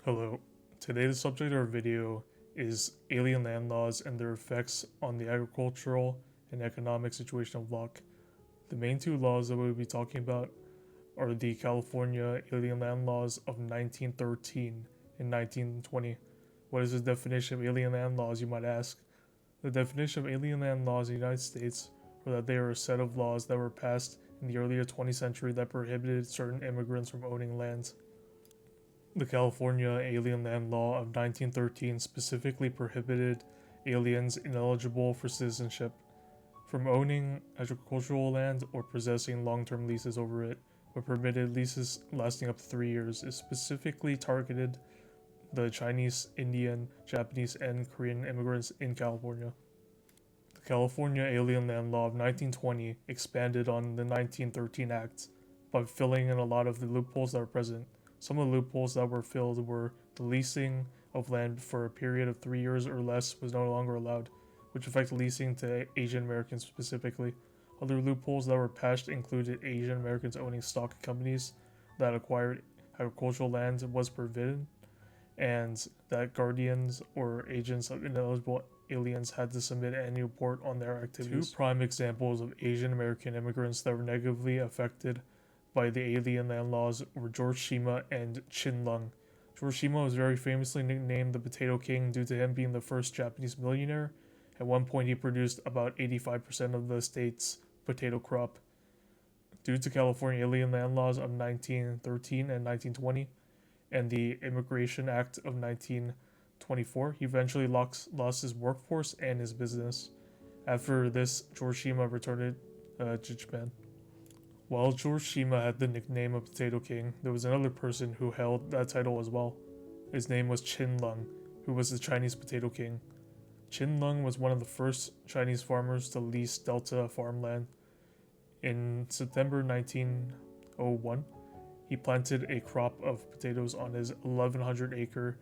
Hello. Today the subject of our video is alien land laws and their effects on the agricultural and economic situation of Locke. The main two laws that we'll be talking about are the California alien land laws of 1913 and 1920. What is the definition of alien land laws, you might ask? The definition of alien land laws in the United States are that they are a set of laws that were passed in the earlier 20th century that prohibited certain immigrants from owning land. The California Alien Land Law of 1913 specifically prohibited aliens ineligible for citizenship from owning agricultural land or possessing long-term leases over it, but permitted leases lasting up to 3 years. It specifically targeted the Chinese, Indian, Japanese, and Korean immigrants in California. The California Alien Land Law of 1920 expanded on the 1913 Act by filling in a lot of the loopholes that were present. Some of the loopholes that were filled were the leasing of land for a period of 3 years or less was no longer allowed, which affected leasing to Asian Americans specifically. Other loopholes that were patched included Asian Americans owning stock companies that acquired agricultural land was forbidden, and that guardians or agents of ineligible aliens had to submit an annual report on their activities. Two prime examples of Asian American immigrants that were negatively affected by the alien land laws were George Shima and Chin Lung. George Shima was very famously nicknamed the Potato King due to him being the first Japanese millionaire. At one point, he produced about 85% of the state's potato crop. Due to California alien land laws of 1913 and 1920 and the Immigration Act of 1924, he eventually lost his workforce and his business. After this, George Shima returned to Japan. While George Shima had the nickname of Potato King, there was another person who held that title as well. His name was Chin Lung, who was the Chinese Potato King. Chin Lung was one of the first Chinese farmers to lease Delta farmland. In September 1901, he planted a crop of potatoes on his 1,100-acre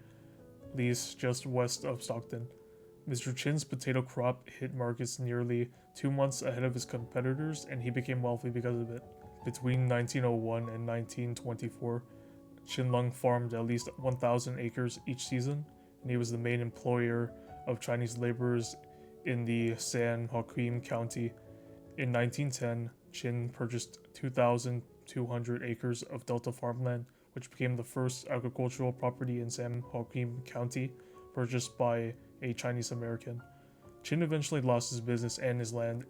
lease just west of Stockton. Mr. Chin's potato crop hit markets nearly 2 months ahead of his competitors, and he became wealthy because of it. Between 1901 and 1924, Chin Lung farmed at least 1,000 acres each season, and he was the main employer of Chinese laborers in the San Joaquin County. In 1910, Chin purchased 2,200 acres of Delta farmland, which became the first agricultural property in San Joaquin County purchased by a Chinese American. Chin eventually lost his business and his land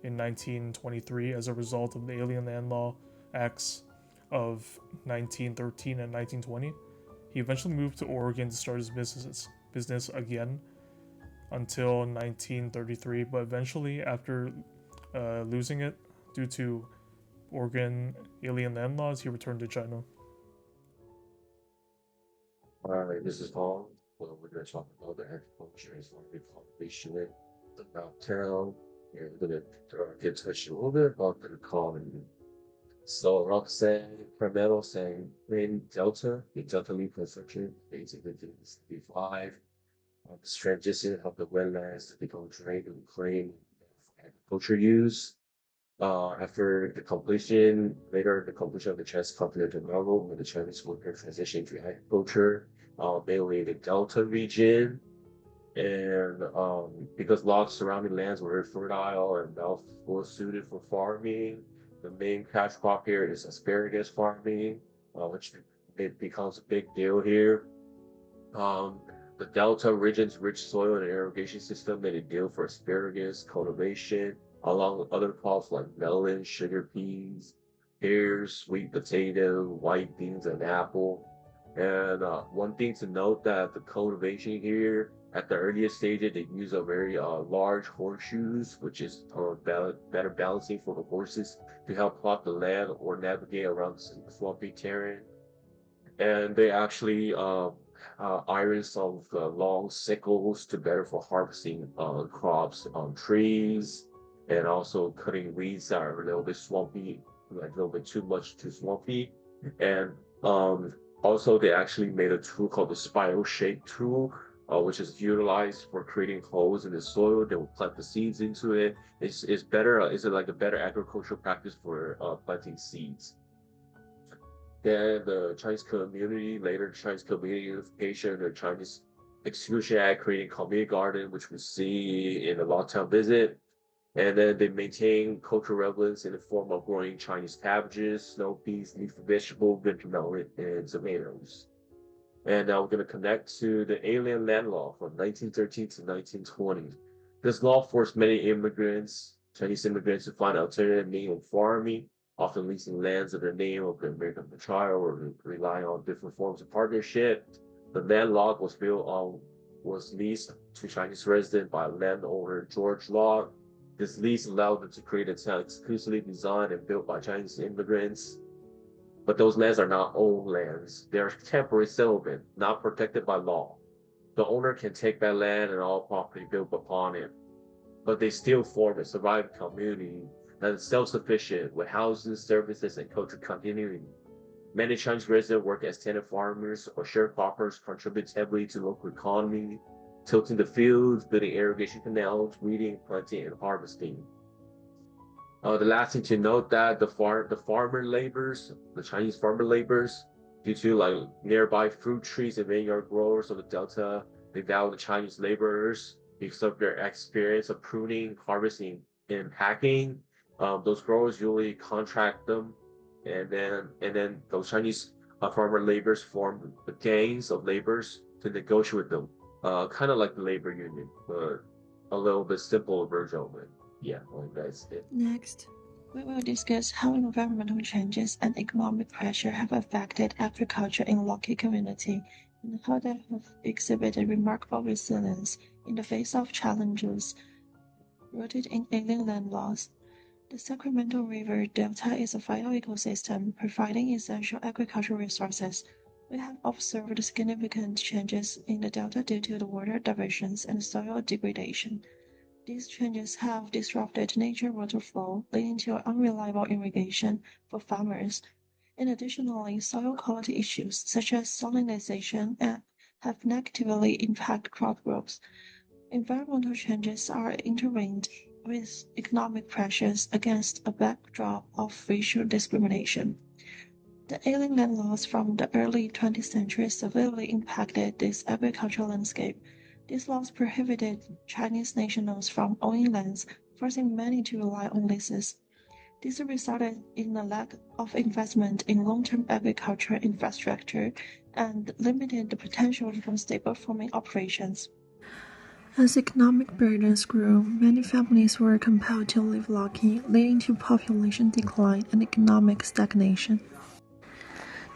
in 1923 as a result of the Alien Land Law Acts of 1913 and 1920. He eventually moved to Oregon to start his business again until 1933, but eventually, after losing it due to Oregon alien land laws, he returned to China. Alright, this is Paul. Well, we're going to talk about the agriculture as long as we population it, the downtown, and we're going to get touched a little bit about the economy. So, like saying, Carmelo saying, in Delta, the Delta leaf construction, basically, is 5. This transition of the wetlands to become drained and reclaimed for agriculture use. After the completion of the transcontinental railroad, when the Chinese worker transitioned to agriculture, mainly the Delta region, and because Locke's surrounding lands were very fertile and well suited for farming, the main cash crop here is asparagus farming, which it becomes a big deal here. The Delta region's rich soil and irrigation system made it ideal for asparagus cultivation, along with other crops like melon, sugar peas, pears, sweet potato, white beans, and apple. And one thing to note that the cultivation here, at the earliest stages, they use a very large horseshoes, which is better balancing for the horses to help plot the land or navigate around the swampy terrain. And they actually iron some of the long sickles to better for harvesting crops on trees, and also cutting weeds that are a little bit swampy, like a little bit too swampy. And also they actually made a tool called the spiral shake tool, which is utilized for creating holes in the soil. They will plant the seeds into it. It's like a better agricultural practice for planting seeds. Then the Chinese community, later Chinese community unification, the Chinese Exclusion Act creating community garden, which we see in the Lockdown visit. And then they maintain cultural relevance in the form of growing Chinese cabbages, snow peas, leafy vegetable, winter melon, and tomatoes. And now we're going to connect to the Alien Land Law from 1913 to 1920. This law forced many immigrants, Chinese immigrants, to find alternative means of farming, often leasing lands in the name of the American tribe or relying on different forms of partnership. The land lot was leased to Chinese residents by landowner George Locke. This lease allowed them to create a town exclusively designed and built by Chinese immigrants. But those lands are not owned lands. They are temporary settlement, not protected by law. The owner can take that land and all property built upon it, but they still form a surviving community that is self-sufficient with housing, services, and cultural continuity. Many Chinese residents work as tenant farmers or sharecroppers, contribute heavily to local economy, tilting the fields, building irrigation canals, weeding, planting, and harvesting. The last thing to note that the farmer laborers, the Chinese farmer laborers, due to like nearby fruit trees and vineyard growers of the Delta, they value the Chinese laborers because of their experience of pruning, harvesting, and packing. Those growers usually contract them, and then those Chinese farmer laborers form the gangs of laborers to negotiate with them, kind of like the labor union, but a little bit simpler version of it. Yeah, well, that's it. Next, we will discuss how environmental changes and economic pressure have affected agriculture in Locke community and how they have exhibited remarkable resilience in the face of challenges rooted in alien land laws. The Sacramento River Delta is a vital ecosystem providing essential agricultural resources. We have observed significant changes in the delta due to the water diversions and soil degradation. These changes have disrupted nature water flow, leading to unreliable irrigation for farmers. And additionally, soil quality issues such as salinization have negatively impacted crop growth. Environmental changes are intertwined with economic pressures against a backdrop of racial discrimination. The alien land laws from the early 20th century severely impacted this agricultural landscape. These laws prohibited Chinese nationals from owning lands, forcing many to rely on leases. This resulted in a lack of investment in long-term agricultural infrastructure and limited the potential for stable farming operations. As economic burdens grew, many families were compelled to leave Locke, leading to population decline and economic stagnation.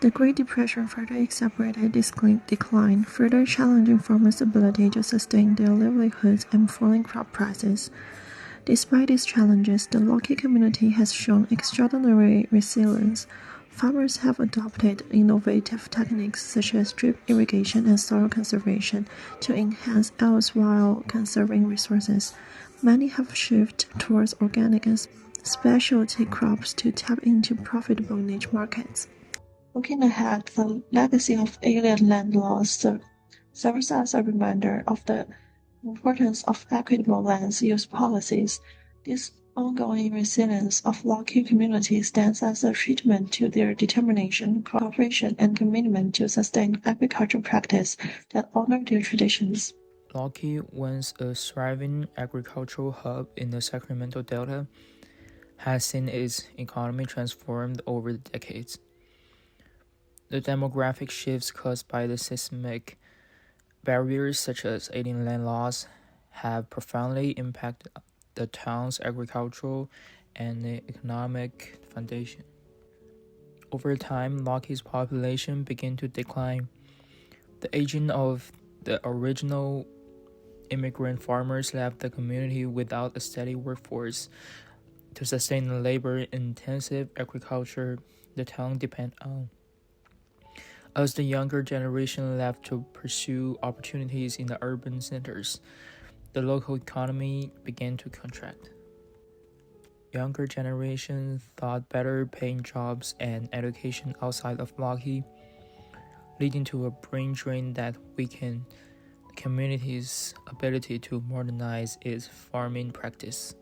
The Great Depression further exacerbated this decline, further challenging farmers' ability to sustain their livelihoods and falling crop prices. Despite these challenges, the Locke community has shown extraordinary resilience. Farmers have adopted innovative techniques such as drip irrigation and soil conservation to enhance yields while conserving resources. Many have shifted towards organic and specialty crops to tap into profitable niche markets. Looking ahead, the legacy of alien land laws serves as a reminder of the importance of equitable land use policies. This ongoing resilience of Locke communities stands as a treatment to their determination, cooperation, and commitment to sustain agricultural practice that honor their traditions. Locke, once a thriving agricultural hub in the Sacramento Delta, has seen its economy transformed over the decades. The demographic shifts caused by the seismic barriers such as alien land laws have profoundly impacted the town's agricultural and economic foundation. Over time, Locke's population began to decline. The aging of the original immigrant farmers left the community without a steady workforce. To sustain the labor-intensive agriculture the town depended on. As the younger generation left to pursue opportunities in the urban centers, the local economy began to contract. Younger generations thought better paying jobs and education outside of Locke, leading to a brain drain that weakened the community's ability to modernize its farming practice.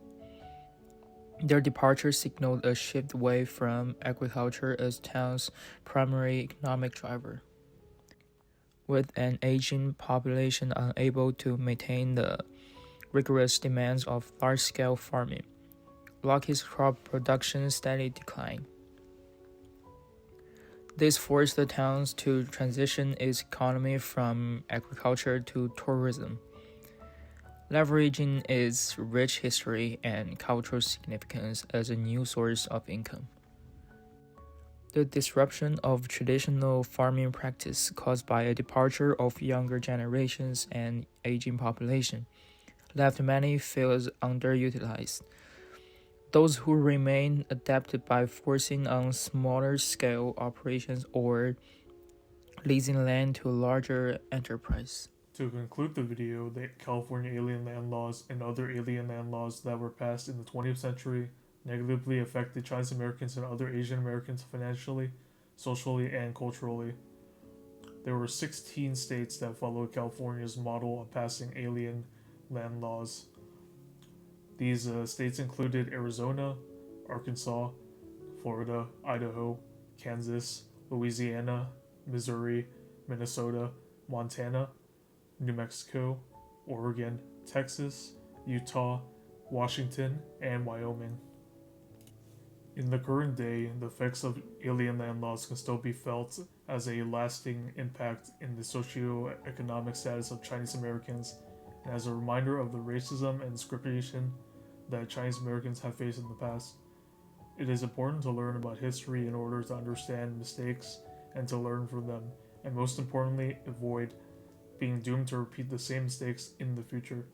Their departure signaled a shift away from agriculture as town's primary economic driver. With an aging population unable to maintain the rigorous demands of large-scale farming, Locke's crop production steadily declined. This forced the towns to transition its economy from agriculture to tourism, leveraging its rich history and cultural significance as a new source of income. The disruption of traditional farming practice caused by a departure of younger generations and aging population left many fields underutilized. Those who remained adapted by forcing on smaller scale operations or leasing land to larger enterprise. To conclude the video, the California alien land laws and other alien land laws that were passed in the 20th century negatively affected Chinese Americans and other Asian Americans financially, socially, and culturally. There were 16 states that followed California's model of passing alien land laws. These states included Arizona, Arkansas, Florida, Idaho, Kansas, Louisiana, Missouri, Minnesota, Montana, New Mexico, Oregon, Texas, Utah, Washington, and Wyoming. In the current day, the effects of alien land laws can still be felt as a lasting impact in the socio-economic status of Chinese Americans and as a reminder of the racism and discrimination that Chinese Americans have faced in the past. It is important to learn about history in order to understand mistakes and to learn from them, and most importantly, avoid being doomed to repeat the same mistakes in the future.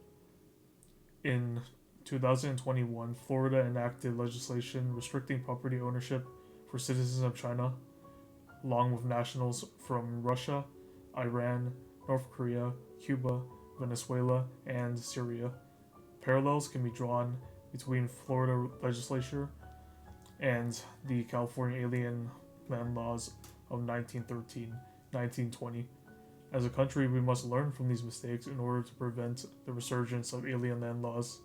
In 2021, Florida enacted legislation restricting property ownership for citizens of China, along with nationals from Russia, Iran, North Korea, Cuba, Venezuela, and Syria. Parallels can be drawn between Florida legislature and the California alien land laws of 1913, 1920. As a country, we must learn from these mistakes in order to prevent the resurgence of alien land laws.